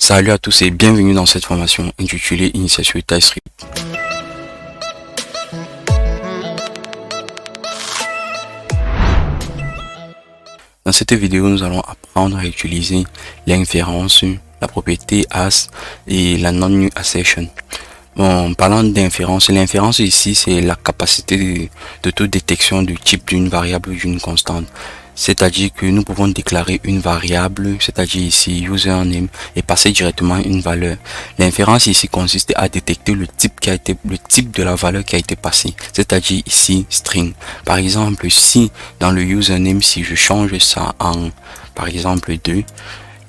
Salut à tous et bienvenue dans cette formation intitulée Initiation TypeScript. Dans cette vidéo, nous allons apprendre à utiliser l'inférence, la propriété as et la non-null assertion. Bon, parlant d'inférence, l'inférence ici, c'est la capacité d'autodétection du type d'une variable ou d'une constante. C'est-à-dire que nous pouvons déclarer une variable, c'est-à-dire ici username, et passer directement une valeur. L'inférence ici consiste à détecter le type de la valeur qui a été passée, c'est-à-dire ici string. Par exemple, si dans le username, si je change ça en par exemple 2,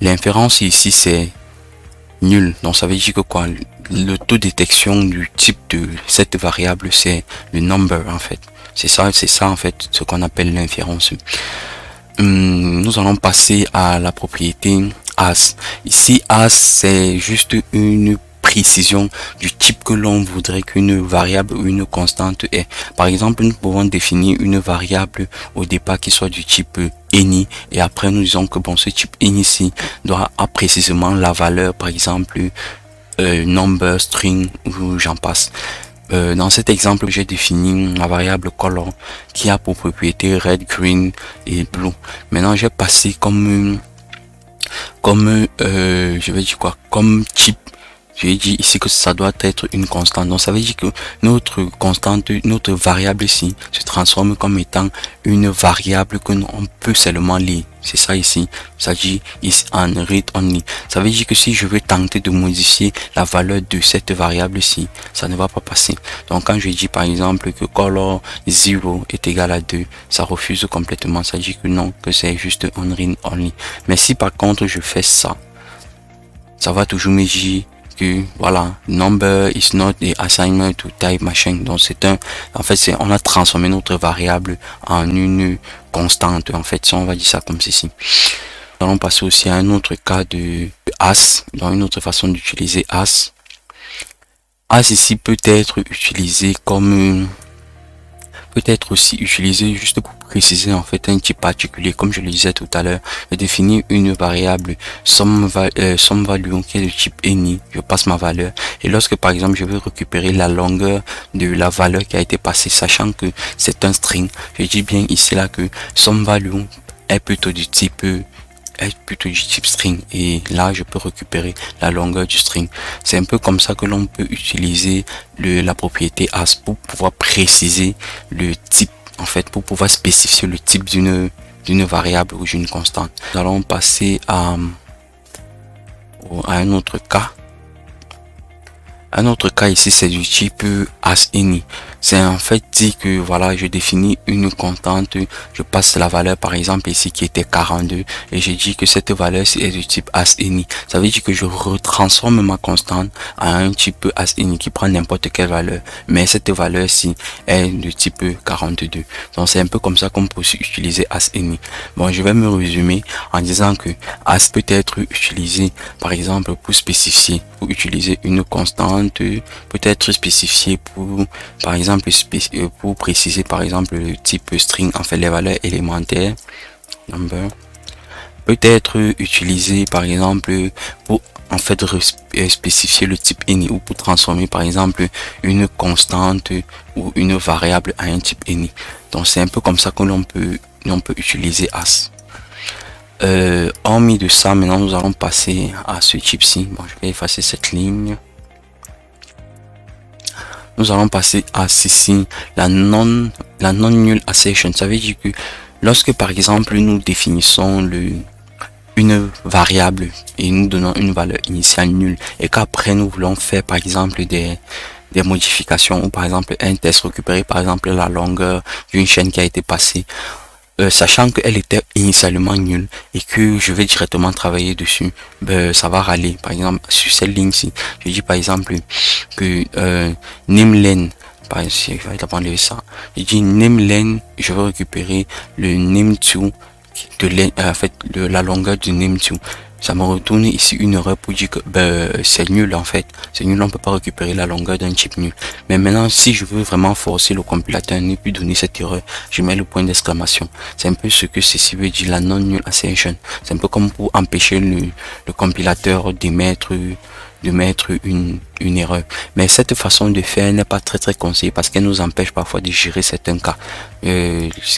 l'inférence ici c'est nul. Donc ça veut dire que quoi, l'autodétection du type de cette variable c'est le number en fait. C'est ça en fait ce qu'on appelle l'inférence. Nous allons passer à la propriété as. Ici as c'est juste une précision du type que l'on voudrait qu'une variable ou une constante ait. Par exemple, nous pouvons définir une variable au départ qui soit du type any et après nous disons que bon, ce type any ici doit avoir précisément la valeur, par exemple number, string ou j'en passe. Dans cet exemple, j'ai défini la variable color qui a pour propriété red, green et blue. Maintenant, j'ai passé comme je vais dire quoi, comme type. J'ai dit ici que ça doit être une constante. Donc ça veut dire que notre constante, notre variable ici se transforme comme étant une variable que on peut seulement lire. C'est ça ici. Ça dit is on read only. Ça veut dire que si je veux tenter de modifier la valeur de cette variable ici, ça ne va pas passer. Donc quand je dis par exemple que color 0 est égal à 2, ça refuse complètement. Ça dit que non, que c'est juste on read only. Mais si par contre je fais ça, ça va toujours me dire que voilà, number is not the assignment to type machin. Donc c'est en fait on a transformé notre variable en une constante. En fait, si on va dire ça comme ceci. Nous allons passer aussi à un autre cas de as, dans une autre façon d'utiliser as. As ici peut être utilisé comme peut-être aussi utilisé juste pour préciser en fait un type particulier, comme je le disais tout à l'heure, de définir une variable sum value qui est de type any. Je passe ma valeur et lorsque par exemple je veux récupérer la longueur de la valeur qui a été passée, sachant que c'est un string, je dis bien ici là que sum value est plutôt du type string et là je peux récupérer la longueur du string. C'est un peu comme ça que l'on peut utiliser la propriété as pour pouvoir préciser le type, en fait pour pouvoir spécifier le type d'une variable ou d'une constante. Nous allons passer à un autre cas. Un autre cas ici c'est du type as any. C'est en fait dit que voilà, je définis une constante, je passe la valeur par exemple ici qui était 42 et je dis que cette valeur est du type as any. Ça veut dire que je retransforme ma constante à un type as any qui prend n'importe quelle valeur, mais cette valeur-ci est de type 42. Donc c'est un peu comme ça qu'on peut aussi utiliser as any. Bon, je vais me résumer en disant que as peut être utilisé par exemple pour spécifier, pour utiliser une constante, peut être spécifié pour par exemple pour préciser par exemple le type string, en fait les valeurs élémentaires, number, peut être utilisé par exemple pour en fait spécifier le type any ou pour transformer par exemple une constante ou une variable à un type any. Donc c'est un peu comme ça que l'on peut utiliser as. Hormis de ça, maintenant nous allons passer à ce type-ci. Bon, je vais effacer cette ligne. Nous allons passer à ceci, la non-null assertion. Ça veut dire que lorsque par exemple nous définissons une variable et nous donnons une valeur initiale nulle et qu'après nous voulons faire par exemple des modifications ou par exemple un test, récupérer par exemple la longueur d'une chaîne qui a été passée, sachant qu'elle était initialement nulle et que je vais directement travailler dessus, ça va râler. Par exemple sur cette ligne-ci, je dis par exemple que nameLen, par ici, je vais apprendre ça. Je dis nameLen, je vais récupérer le name2 de la longueur du name2. ça me retourne ici une erreur pour dire que c'est nul en fait. C'est nul, on peut pas récupérer la longueur d'un type nul. Mais maintenant, si je veux vraiment forcer le compilateur à ne plus donner cette erreur, je mets le point d'exclamation. C'est un peu ce que ceci veut dire, la non-null assertion. C'est un peu comme pour empêcher le compilateur de mettre une erreur. Mais cette façon de faire n'est pas très conseillée parce qu'elle nous empêche parfois de gérer certains cas.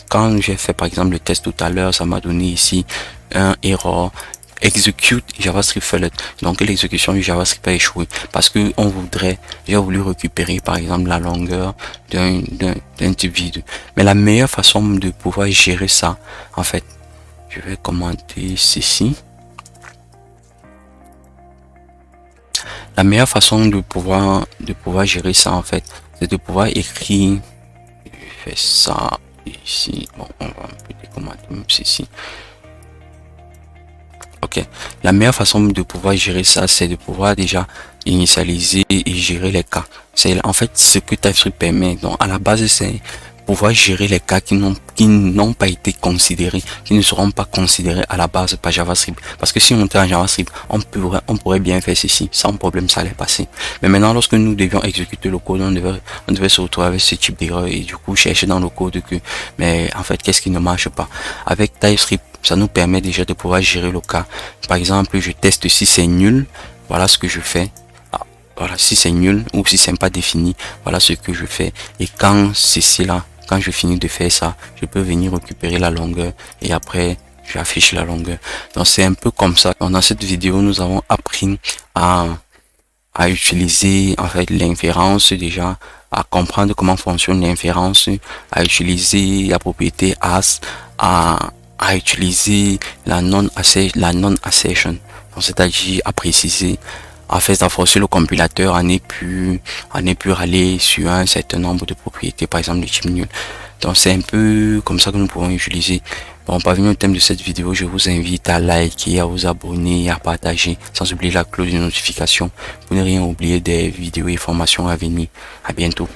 Quand j'ai fait par exemple le test tout à l'heure, ça m'a donné ici un erreur execute JavaScript failed. Donc l'exécution du JavaScript a échoué parce que j'ai voulu récupérer par exemple la longueur d'un type vide. Mais la meilleure façon de pouvoir gérer ça, en fait, je vais commenter ceci. La meilleure façon de pouvoir gérer ça, en fait, c'est de pouvoir écrire. Je fais ça ici. Bon, on va un peu décommenter même ceci. Ok, la meilleure façon de pouvoir gérer ça, c'est de pouvoir déjà initialiser et gérer les cas. C'est en fait ce que TypeScript permet. Donc à la base, c'est pouvoir gérer les cas qui n'ont pas été considérés, qui ne seront pas considérés à la base par JavaScript. Parce que si on était en JavaScript, on pourrait bien faire ceci, sans problème, ça allait passer. Mais maintenant, lorsque nous devions exécuter le code, on devait se retrouver avec ce type d'erreur et du coup chercher dans le code que, mais en fait, qu'est-ce qui ne marche pas? Avec TypeScript, ça nous permet déjà de pouvoir gérer le cas. Par exemple, je teste si c'est nul, voilà ce que je fais. Voilà, si c'est nul ou si c'est pas défini, voilà ce que je fais. Et quand c'est là, quand je finis de faire ça, je peux venir récupérer la longueur et après j'affiche la longueur. Donc c'est un peu comme ça. Dans cette vidéo, nous avons appris à utiliser en fait l'inférence déjà, à comprendre comment fonctionne l'inférence, à utiliser la propriété as, à utiliser la non-assertion, c'est-à-dire à préciser, en fait, à forcer le compilateur à ne plus râler sur un certain nombre de propriétés, par exemple le type nul. Donc c'est un peu comme ça que nous pouvons utiliser. Bon, parvenir au thème de cette vidéo, je vous invite à liker, à vous abonner, à partager, sans oublier la cloche de notification pour ne rien oublier des vidéos et formations à venir. À bientôt.